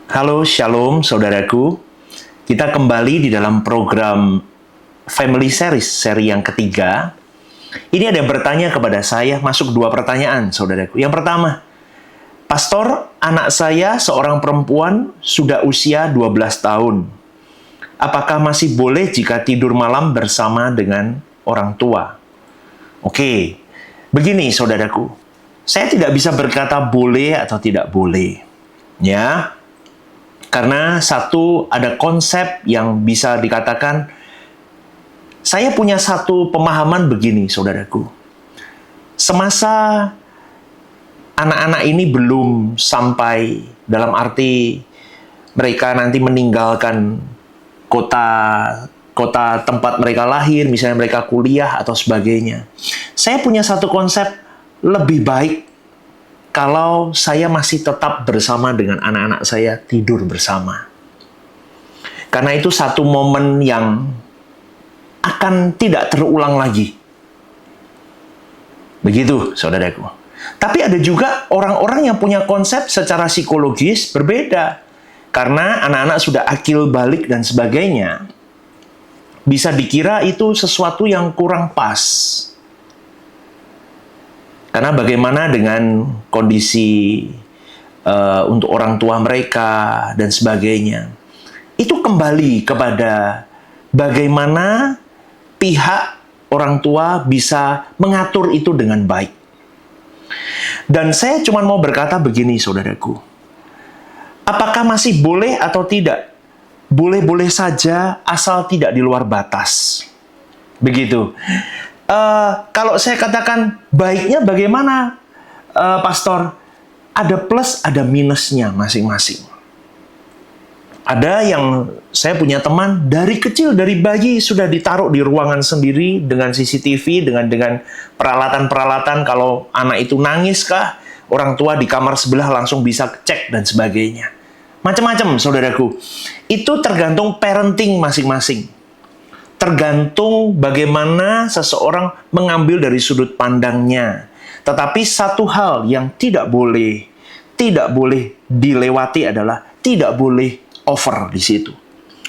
Halo, Shalom saudaraku. Kita kembali di dalam program Family Series, seri yang ketiga. Ini ada yang bertanya kepada saya, masuk dua pertanyaan saudaraku. Yang pertama, Pastor, anak saya seorang perempuan sudah usia 12 tahun. Apakah masih boleh jika tidur malam bersama dengan orang tua? Oke, begini saudaraku. Saya tidak bisa berkata boleh atau tidak boleh. Ya, karena satu, ada konsep yang bisa dikatakan, saya punya satu pemahaman begini, saudaraku. Semasa anak-anak ini belum sampai dalam arti mereka nanti meninggalkan kota tempat mereka lahir, misalnya mereka kuliah atau sebagainya. Saya punya satu konsep, lebih baik kalau saya masih tetap bersama dengan anak-anak saya, tidur bersama. Karena itu satu momen yang akan tidak terulang lagi. Begitu, saudaraku. Tapi ada juga orang-orang yang punya konsep secara psikologis berbeda. Karena anak-anak sudah akil balik dan sebagainya, bisa dikira itu sesuatu yang kurang pas. Karena bagaimana dengan kondisi untuk orang tua mereka dan sebagainya. Itu kembali kepada bagaimana pihak orang tua bisa mengatur itu dengan baik. Dan saya cuma mau berkata begini, saudaraku. Apakah masih boleh atau tidak? Boleh-boleh saja asal tidak di luar batas. Begitu. Kalau saya katakan baiknya bagaimana, Pastor? Ada plus, ada minusnya masing-masing. Ada yang saya punya teman dari kecil, dari bayi sudah ditaruh di ruangan sendiri dengan CCTV, dengan peralatan-peralatan. Kalau anak itu nangis kah, orang tua di kamar sebelah langsung bisa cek dan sebagainya. Macam-macam, saudaraku. Itu tergantung parenting masing-masing. Tergantung bagaimana seseorang mengambil dari sudut pandangnya. Tetapi satu hal yang tidak boleh dilewati adalah tidak boleh over di situ.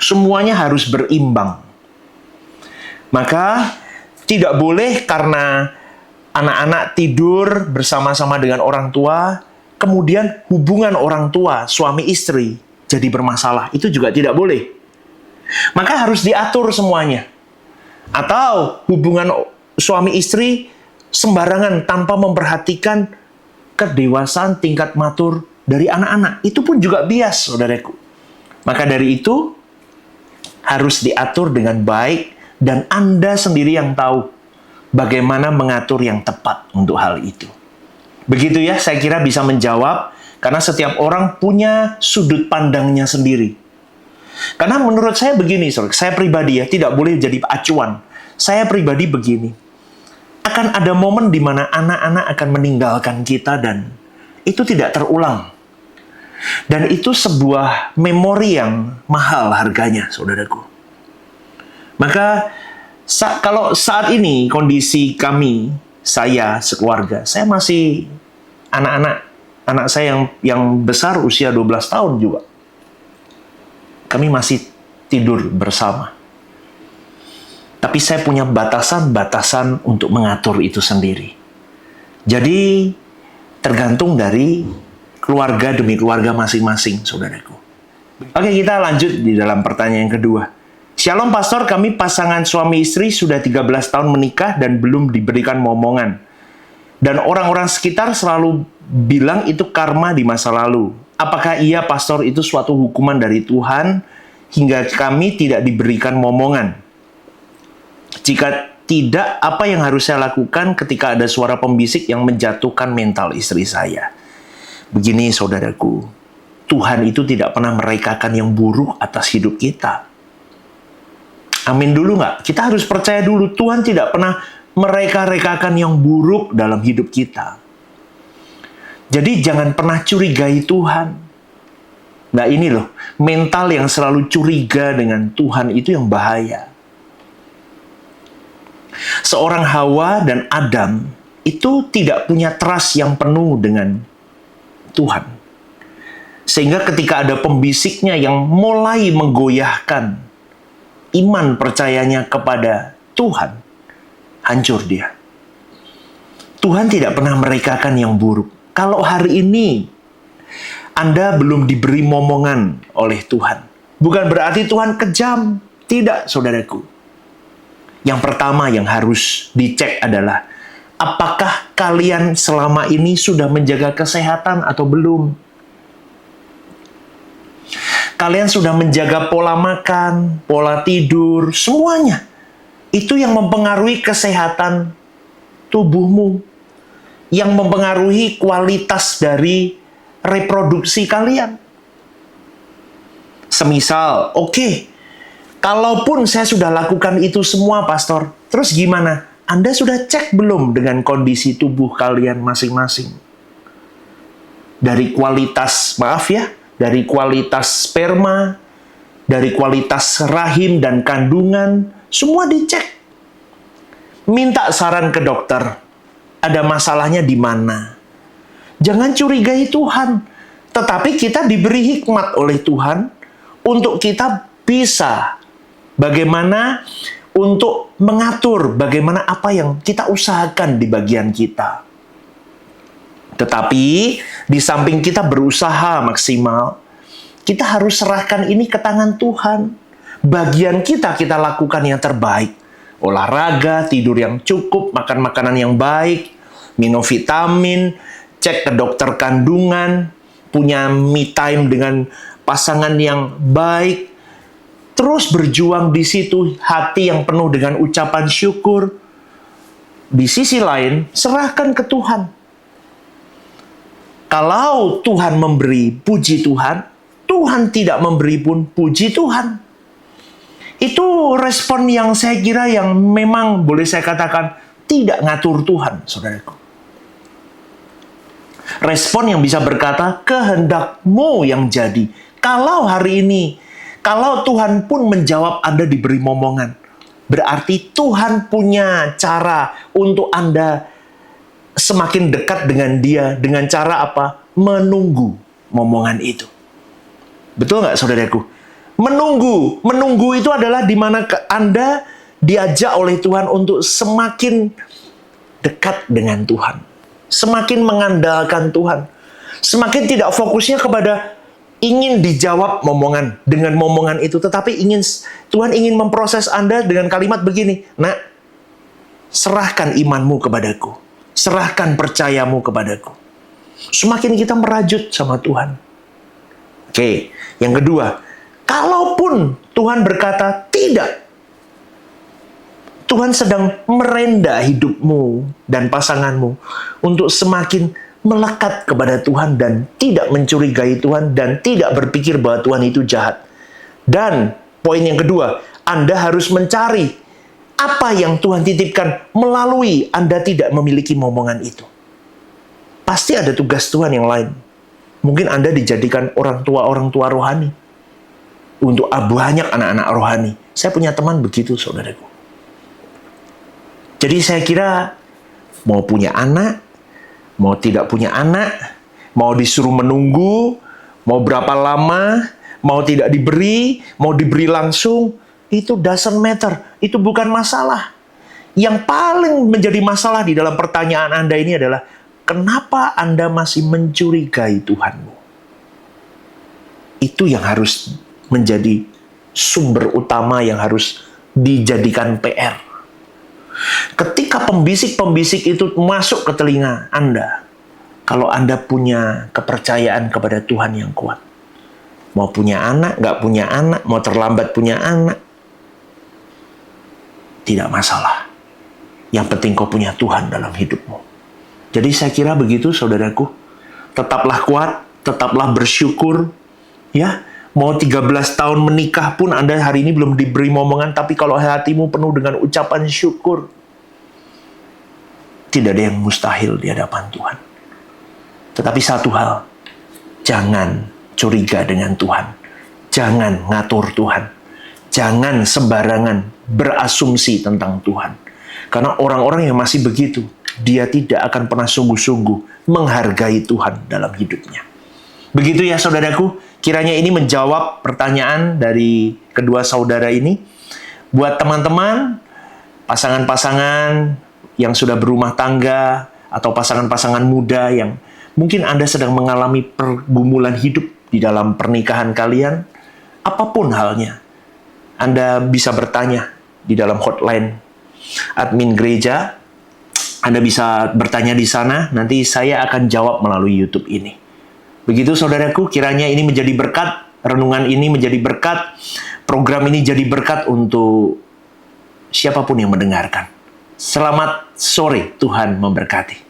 Semuanya harus berimbang. Maka tidak boleh karena anak-anak tidur bersama-sama dengan orang tua, kemudian hubungan orang tua, suami istri, jadi bermasalah. Itu juga tidak boleh. Maka harus diatur semuanya. Atau hubungan suami istri sembarangan tanpa memperhatikan kedewasaan tingkat matur dari anak-anak. Itu pun juga bias, saudaraku. Maka dari itu harus diatur dengan baik dan Anda sendiri yang tahu bagaimana mengatur yang tepat untuk hal itu. Begitu ya, saya kira bisa menjawab karena setiap orang punya sudut pandangnya sendiri. Karena menurut saya begini, saya pribadi ya, tidak boleh jadi acuan. Saya pribadi begini, akan ada momen di mana anak-anak akan meninggalkan kita dan itu tidak terulang. Dan itu sebuah memori yang mahal harganya, saudaraku. Maka kalau saat ini kondisi kami, saya sekeluarga, saya masih anak saya yang besar usia 12 tahun juga. Kami masih tidur bersama. Tapi saya punya batasan-batasan untuk mengatur itu sendiri. Jadi, tergantung dari keluarga demi keluarga masing-masing, saudaraku. Oke, kita lanjut di dalam pertanyaan yang kedua. Shalom, Pastor. Kami pasangan suami istri sudah 13 tahun menikah dan belum diberikan momongan. Dan orang-orang sekitar selalu bilang itu karma di masa lalu. Apakah iya, Pastor, itu suatu hukuman dari Tuhan hingga kami tidak diberikan momongan? Jika tidak, apa yang harus saya lakukan ketika ada suara pembisik yang menjatuhkan mental istri saya? Begini, saudaraku, Tuhan itu tidak pernah merekakan yang buruk atas hidup kita. Amin dulu nggak? Kita harus percaya dulu, Tuhan tidak pernah mereka-rekakan yang buruk dalam hidup kita. Jadi jangan pernah curigai Tuhan. Nah ini loh, mental yang selalu curiga dengan Tuhan itu yang bahaya. Seorang Hawa dan Adam itu tidak punya trust yang penuh dengan Tuhan. Sehingga ketika ada pembisiknya yang mulai menggoyahkan iman percayanya kepada Tuhan, hancur dia. Tuhan tidak pernah merekakan yang buruk. Kalau hari ini Anda belum diberi momongan oleh Tuhan, bukan berarti Tuhan kejam. Tidak, saudaraku. Yang pertama yang harus dicek adalah, apakah kalian selama ini sudah menjaga kesehatan atau belum? Kalian sudah menjaga pola makan, pola tidur, semuanya. Itu yang mempengaruhi kesehatan tubuhmu. Yang mempengaruhi kualitas dari reproduksi kalian. Semisal, oke, kalaupun saya sudah lakukan itu semua, pastor, terus gimana? Anda sudah cek belum dengan kondisi tubuh kalian masing-masing? Dari kualitas, dari kualitas sperma, dari kualitas rahim dan kandungan, semua dicek. Minta saran ke dokter. Ada masalahnya di mana? Jangan curigai Tuhan. Tetapi kita diberi hikmat oleh Tuhan untuk kita bisa bagaimana untuk mengatur bagaimana apa yang kita usahakan di bagian kita. Tetapi di samping kita berusaha maksimal, kita harus serahkan ini ke tangan Tuhan. Bagian kita lakukan yang terbaik. Olahraga, tidur yang cukup, makan makanan yang baik, minum vitamin, cek ke dokter kandungan, punya me time dengan pasangan yang baik, terus berjuang di situ, hati yang penuh dengan ucapan syukur. Di sisi lain, serahkan ke Tuhan. Kalau Tuhan memberi, puji Tuhan. Tuhan tidak memberi pun, puji Tuhan. Itu respon yang saya kira yang memang boleh saya katakan tidak ngatur Tuhan, saudaraku. Respon yang bisa berkata, kehendak-Mu yang jadi. Kalau hari ini, kalau Tuhan pun menjawab Anda diberi momongan, berarti Tuhan punya cara untuk Anda semakin dekat dengan Dia. Dengan cara apa? Menunggu momongan itu. Betul nggak, saudaraku? Menunggu itu adalah di mana Anda diajak oleh Tuhan untuk semakin dekat dengan Tuhan. Semakin mengandalkan Tuhan. Semakin tidak fokusnya kepada ingin dijawab momongan dengan momongan itu. Tetapi Tuhan ingin memproses Anda dengan kalimat begini. Nak, serahkan imanmu kepadaku. Serahkan percayamu kepadaku. Semakin kita merajut sama Tuhan. Oke, yang kedua. Kalaupun Tuhan berkata tidak, Tuhan sedang merenda hidupmu dan pasanganmu untuk semakin melekat kepada Tuhan dan tidak mencurigai Tuhan dan tidak berpikir bahwa Tuhan itu jahat. Dan poin yang kedua, Anda harus mencari apa yang Tuhan titipkan melalui Anda tidak memiliki momongan itu. Pasti ada tugas Tuhan yang lain. Mungkin Anda dijadikan orang tua rohani. Untuk banyak anak-anak rohani. Saya punya teman begitu, saudaraku. Jadi saya kira, mau punya anak, mau tidak punya anak, mau disuruh menunggu, mau berapa lama, mau tidak diberi, mau diberi langsung, itu doesn't matter. Itu bukan masalah. Yang paling menjadi masalah di dalam pertanyaan Anda ini adalah, kenapa Anda masih mencurigai Tuhanmu? Itu yang harus menjadi sumber utama yang harus dijadikan PR. Ketika pembisik-pembisik itu masuk ke telinga Anda, kalau Anda punya kepercayaan kepada Tuhan yang kuat, mau punya anak, nggak punya anak, mau terlambat punya anak, tidak masalah. Yang penting kau punya Tuhan dalam hidupmu. Jadi saya kira begitu, saudaraku. Tetaplah kuat, tetaplah bersyukur, ya. Mau 13 tahun menikah pun Anda hari ini belum diberi momongan, tapi kalau hatimu penuh dengan ucapan syukur, tidak ada yang mustahil di hadapan Tuhan. Tetapi satu hal, jangan curiga dengan Tuhan. Jangan ngatur Tuhan. Jangan sembarangan berasumsi tentang Tuhan. Karena orang-orang yang masih begitu, dia tidak akan pernah sungguh-sungguh menghargai Tuhan dalam hidupnya. Begitu ya saudaraku, kiranya ini menjawab pertanyaan dari kedua saudara ini. Buat teman-teman, pasangan-pasangan yang sudah berumah tangga, atau pasangan-pasangan muda yang mungkin Anda sedang mengalami pergumulan hidup di dalam pernikahan kalian, apapun halnya, Anda bisa bertanya di dalam hotline admin gereja. Anda bisa bertanya di sana, nanti saya akan jawab melalui YouTube ini. Begitu saudaraku, kiranya ini menjadi berkat, renungan ini menjadi berkat, program ini jadi berkat untuk siapapun yang mendengarkan. Selamat sore, Tuhan memberkati.